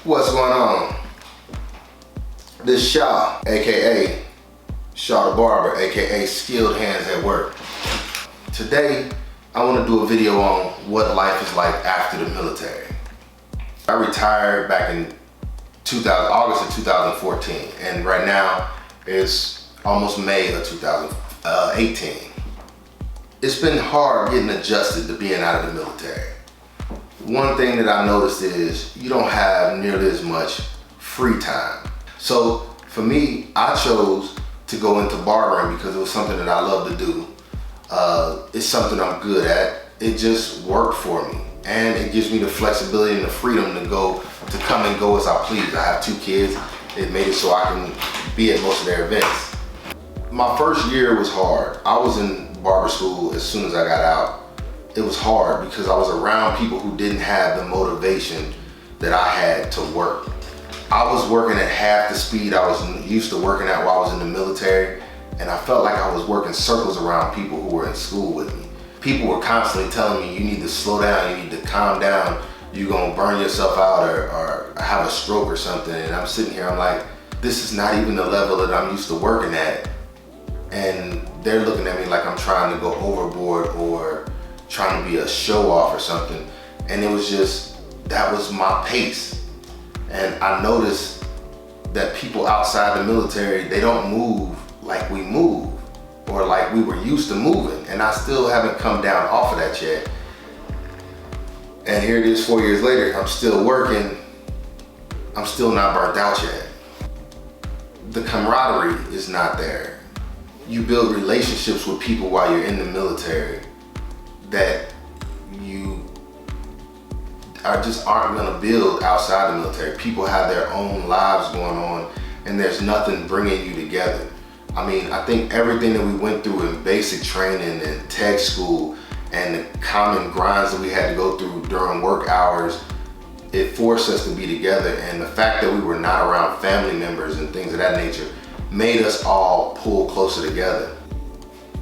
What's going on? This Shaw, aka Shaw the Barber, aka Skilled Hands at Work. Today, I want to do a video on what life is like after the military. I retired back in August of 2014, and right now it's almost May of 2018. It's been hard getting adjusted to being out of the military. One thing that I noticed is you don't have nearly as much free time. So for me, I chose to go into barbering because it was something that I love to do. It's something I'm good at. It just worked for me. And it gives me the flexibility and the freedom to come and go as I please. I have 2 kids. It made it so I can be at most of their events. My first year was hard. I was in barber school as soon as I got out. It was hard because I was around people who didn't have the motivation that I had to work. I was working at half the speed I was used to working at while I was in the military, and I felt like I was working circles around people who were in school with me. People were constantly telling me, you need to slow down, you need to calm down, you're gonna burn yourself out or have a stroke or something. And I'm sitting here, I'm like, this is not even the level that I'm used to working at. And they're looking at me like I'm trying to go overboard or trying to be a show off or something. And it was just, that was my pace. And I noticed that people outside the military, they don't move like we move or like we were used to moving. And I still haven't come down off of that yet. And here it is 4 years later, I'm still working. I'm still not burnt out yet. The camaraderie is not there. You build relationships with people while you're in the military that you aren't gonna build outside the military. People have their own lives going on and there's nothing bringing you together. I mean, I think everything that we went through in basic training and tech school and the common grinds that we had to go through during work hours, it forced us to be together. And the fact that we were not around family members and things of that nature made us all pull closer together.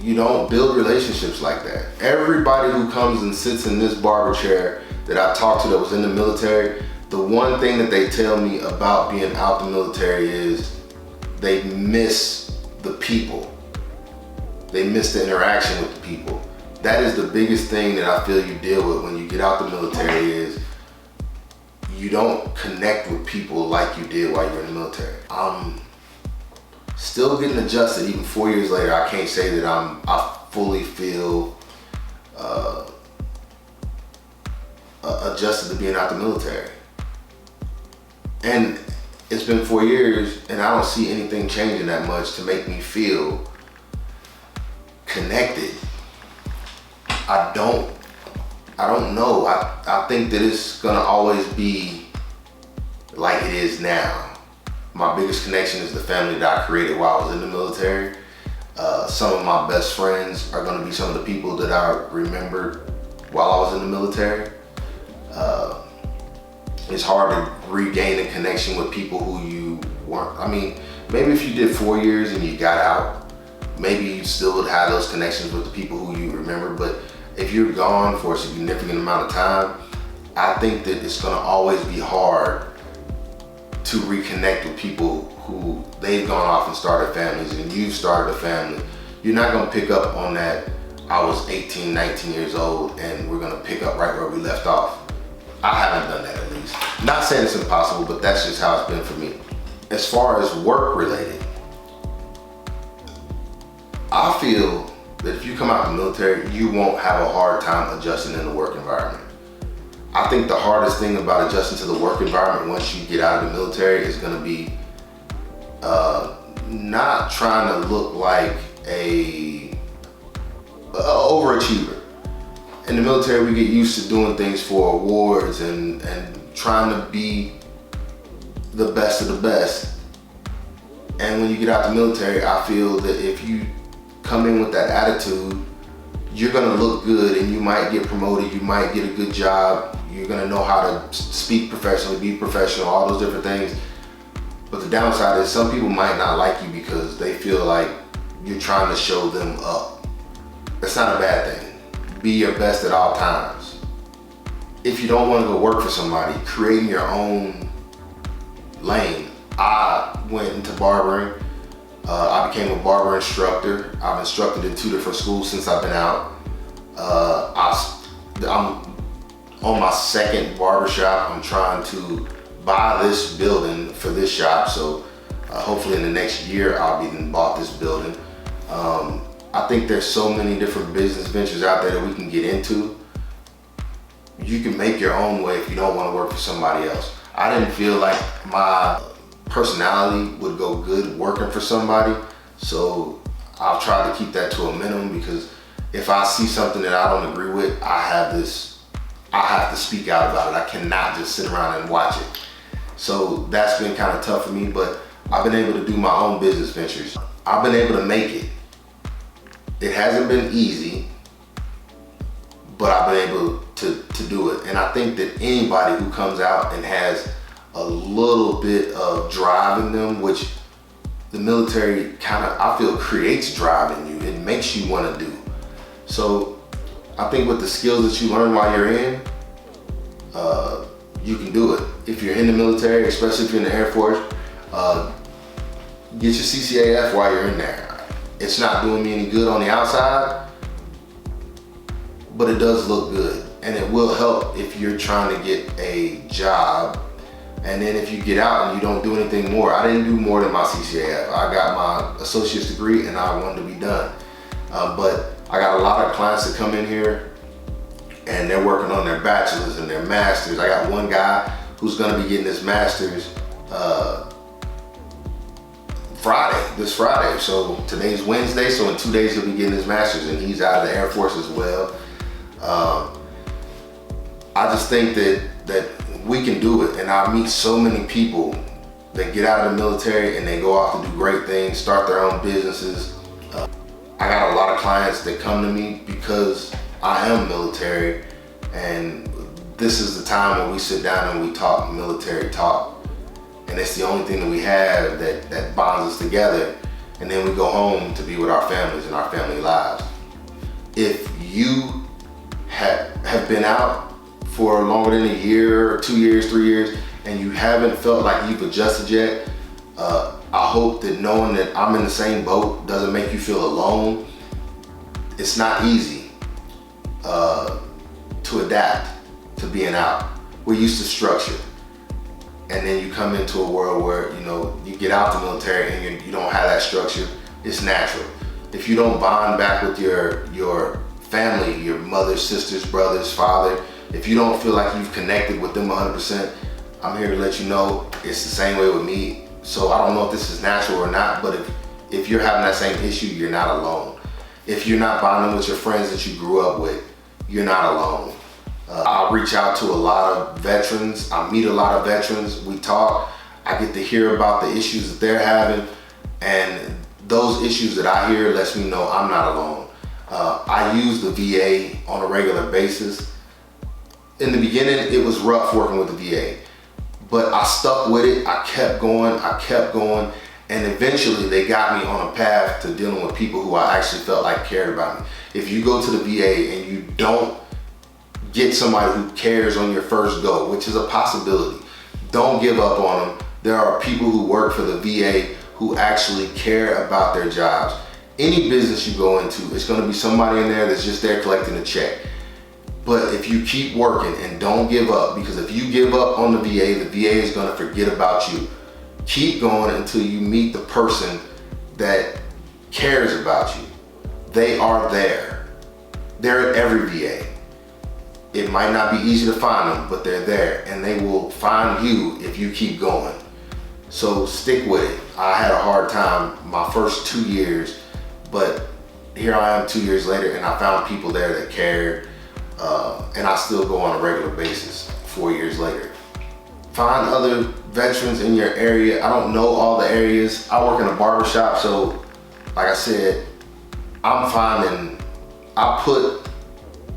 You don't build relationships like that. Everybody who comes and sits in this barber chair that I talked to that was in the military, the one thing that they tell me about being out the military is they miss the people. They miss the interaction with the people. That is the biggest thing that I feel you deal with when you get out the military is you don't connect with people like you did while you were in the military. I'm still getting adjusted even 4 years later. I can't say that I fully feel adjusted to being out the military. And it's been 4 years and I don't see anything changing that much to make me feel connected. I don't know. I think that it's gonna always be like it is now. My biggest connection is the family that I created while I was in the military. Some of my best friends are gonna be some of the people that I remembered while I was in the military. It's hard to regain a connection with people who you weren't. I mean, maybe if you did 4 years and you got out, maybe you still would have those connections with the people who you remember. But if you're gone for a significant amount of time, I think that it's gonna always be hard to reconnect with people who they've gone off and started families and you've started a family. You're not gonna pick up on that, I was 18, 19 years old and we're gonna pick up right where we left off. I haven't done that at least. Not saying it's impossible, but that's just how it's been for me. As far as work related, I feel that if you come out of the military, you won't have a hard time adjusting in the work environment. I think the hardest thing about adjusting to the work environment once you get out of the military is gonna be not trying to look like a overachiever. In the military, we get used to doing things for awards and trying to be the best of the best. And when you get out the military, I feel that if you come in with that attitude, you're gonna look good and you might get promoted, you might get a good job, you're gonna know how to speak professionally, be professional, all those different things. But the downside is some people might not like you because they feel like you're trying to show them up. That's not a bad thing. Be your best at all times. If you don't want to go work for somebody, creating your own lane. I went into barbering. I became a barber instructor. I've instructed in 2 different schools since I've been out. I'm on my 2nd barbershop. I'm trying to buy this building for this shop, so hopefully in the next year I'll be bought this building. I think there's so many different business ventures out there that we can get into. You can make your own way if you don't want to work for somebody else. I didn't feel like my personality would go good working for somebody, so I'll try to keep that to a minimum, because if I see something that I don't agree with, I have to speak out about it. I cannot just sit around and watch it. So that's been kind of tough for me, but I've been able to do my own business ventures. I've been able to make it. It hasn't been easy, but I've been able to do it. And I think that anybody who comes out and has a little bit of drive in them, which the military kind of, I feel, creates drive in you. It makes you want to do. So I think with the skills that you learn while you're in, you can do it. If you're in the military, especially if you're in the Air Force, get your CCAF while you're in there. It's not doing me any good on the outside, but it does look good. And it will help if you're trying to get a job. And then if you get out and you don't do anything more, I didn't do more than my CCAF. I got my associate's degree and I wanted to be done. But I got a lot of clients that come in here and they're working on their bachelor's and their master's. I got one guy who's gonna be getting his master's this Friday. So today's Wednesday, so in 2 days he'll be getting his master's, and he's out of the Air Force as well. I just think that we can do it, and I meet so many people that get out of the military and they go off to do great things, start their own businesses. I got a lot of clients that come to me because I am military, and this is the time when we sit down and we talk military talk. And it's the only thing that we have that bonds us together. And then we go home to be with our families and our family lives. If you have been out for longer than a year, or 2 years, 3 years, and you haven't felt like you've adjusted yet, I hope that knowing that I'm in the same boat doesn't make you feel alone. It's not easy to adapt to being out. We're used to structure. And then you come into a world where, you get out the military and you don't have that structure. It's natural. If you don't bond back with your family, your mother, sisters, brothers, father, if you don't feel like you've connected with them 100%, I'm here to let you know it's the same way with me. So I don't know if this is natural or not, but if you're having that same issue, you're not alone. If you're not bonding with your friends that you grew up with, you're not alone. I reach out to a lot of veterans. I meet a lot of veterans. We talk. I get to hear about the issues that they're having, and those issues that I hear lets me know I'm not alone. I use the VA on a regular basis. In the beginning, it was rough working with the VA, but I stuck with it. I kept going, and eventually they got me on a path to dealing with people who I actually felt like cared about me. If you go to the VA and you don't get somebody who cares on your first go, which is a possibility, don't give up on them. There are people who work for the VA who actually care about their jobs. Any business you go into, it's gonna be somebody in there that's just there collecting a check. But if you keep working and don't give up, because if you give up on the VA is gonna forget about you. Keep going until you meet the person that cares about you. They are there. They're at every VA. It might not be easy to find them, but they're there, and they will find you if you keep going. So stick with it. I had a hard time my first 2 years, but here I am 2 years later, and I found people there that cared, and I still go on a regular basis 4 years later. Find other veterans in your area. I don't know all the areas. I work in a barber shop, so like I said, I put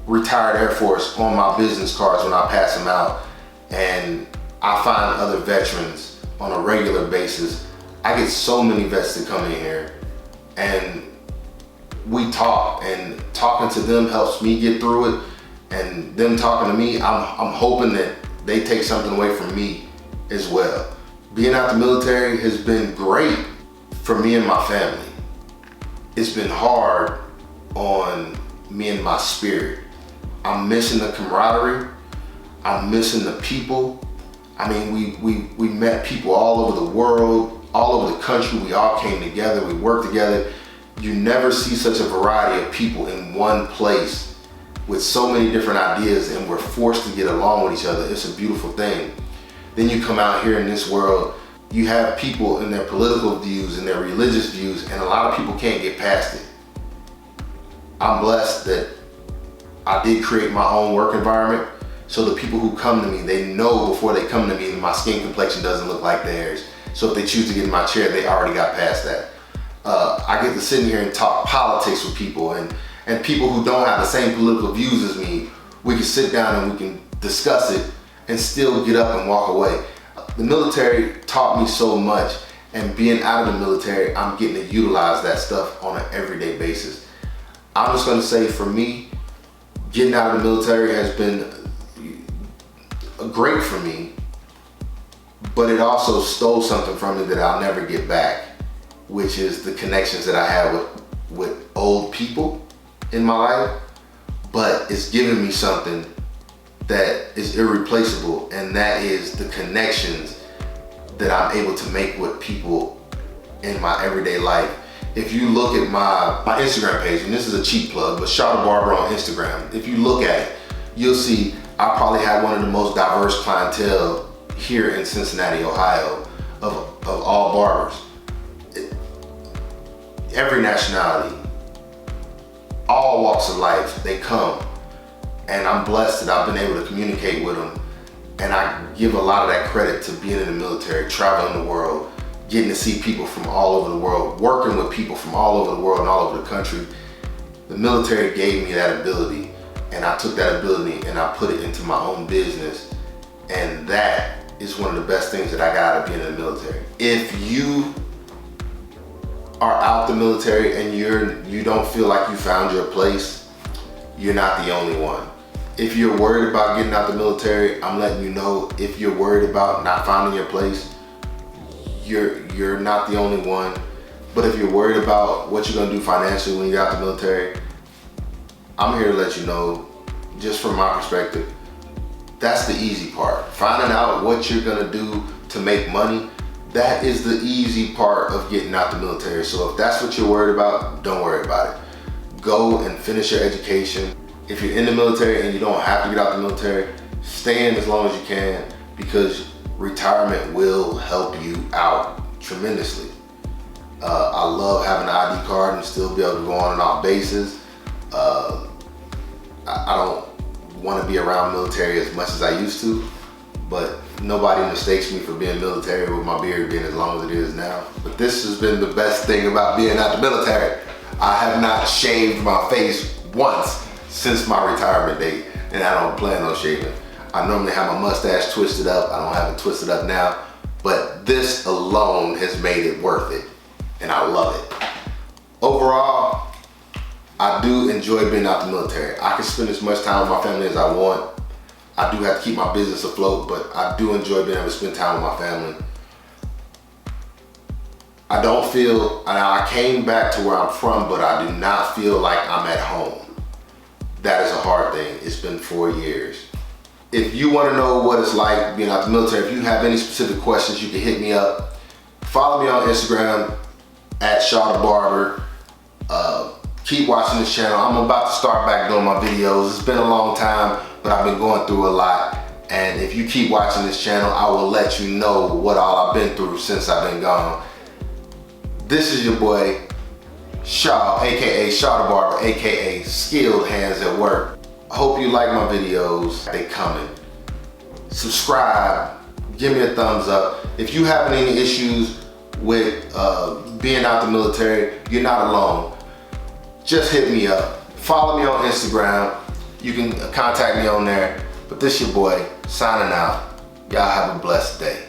retired Air Force on my business cards when I pass them out, and I find other veterans on a regular basis. I get so many vets that come in here, and we talk, and talking to them helps me get through it, and them talking to me, I'm hoping that they take something away from me as well. Being out the military has been great for me and my family. It's been hard on me and my spirit. I'm missing the camaraderie. I'm missing the people. I mean, we met people all over the world, all over the country. We all came together, we worked together. You never see such a variety of people in one place with so many different ideas, and we're forced to get along with each other. It's a beautiful thing. Then you come out here in this world, you have people in their political views and their religious views, and a lot of people can't get past it. I'm blessed that I did create my own work environment, so the people who come to me, they know before they come to me that my skin complexion doesn't look like theirs. So if they choose to get in my chair, they already got past that. I get to sit in here and talk politics with people, and people who don't have the same political views as me. We can sit down and we can discuss it and still get up and walk away. The military taught me so much, and being out of the military, I'm getting to utilize that stuff on an everyday basis. I'm just gonna say, for me, getting out of the military has been great for me, but it also stole something from me that I'll never get back, which is the connections that I have with old people in my life. But it's given me something that is irreplaceable, and that is the connections that I'm able to make with people in my everyday life. If you look at my Instagram page, and this is a cheap plug, but Barber on Instagram, if you look at it, you'll see I probably have one of the most diverse clientele here in Cincinnati, Ohio, of all barbers. Every nationality, all walks of life, they come. And I'm blessed that I've been able to communicate with them. And I give a lot of that credit to being in the military, traveling the world, getting to see people from all over the world, working with people from all over the world and all over the country. The military gave me that ability, and I took that ability and I put it into my own business. And that is one of the best things that I got out of being in the military. If you are out the military and you don't feel like you found your place, you're not the only one. If you're worried about getting out the military, I'm letting you know, if you're worried about not finding your place, you're not the only one. But if you're worried about what you're gonna do financially when you get out the military, I'm here to let you know, just from my perspective, that's the easy part. Finding out what you're gonna do to make money, that is the easy part of getting out the military. So if that's what you're worried about, don't worry about it. Go and finish your education. If you're in the military and you don't have to get out the military, stay in as long as you can, because retirement will help you out tremendously. I love having an ID card and still be able to go on and off bases. I don't want to be around military as much as I used to, but nobody mistakes me for being military with my beard being as long as it is now. But this has been the best thing about being out the military. I have not shaved my face once since my retirement date, and I don't plan on shaving. I normally have my mustache twisted up. I don't have it twisted up now, but this alone has made it worth it, and I love it. Overall, I do enjoy being out the military. I can spend as much time with my family as I want. I do have to keep my business afloat, but I do enjoy being able to spend time with my family. I don't feel, I came back to where I'm from, but I do not feel like I'm at home. That is a hard thing. It's been 4 years. If you want to know what it's like being out the military, if you have any specific questions, you can hit me up. Follow me on Instagram at Barber. Keep watching this channel. I'm about to start back doing my videos. It's been a long time, but I've been going through a lot. And if you keep watching this channel, I will let you know what all I've been through since I've been gone. This is your boy, Shaw, aka Barber, aka Skilled Hands at Work. I hope you like my videos. They coming. Subscribe, give me a thumbs up. If you having any issues with being out the military, you're not alone. Just hit me up. Follow me on Instagram. You can contact me on there. But this your boy, signing out. Y'all have a blessed day.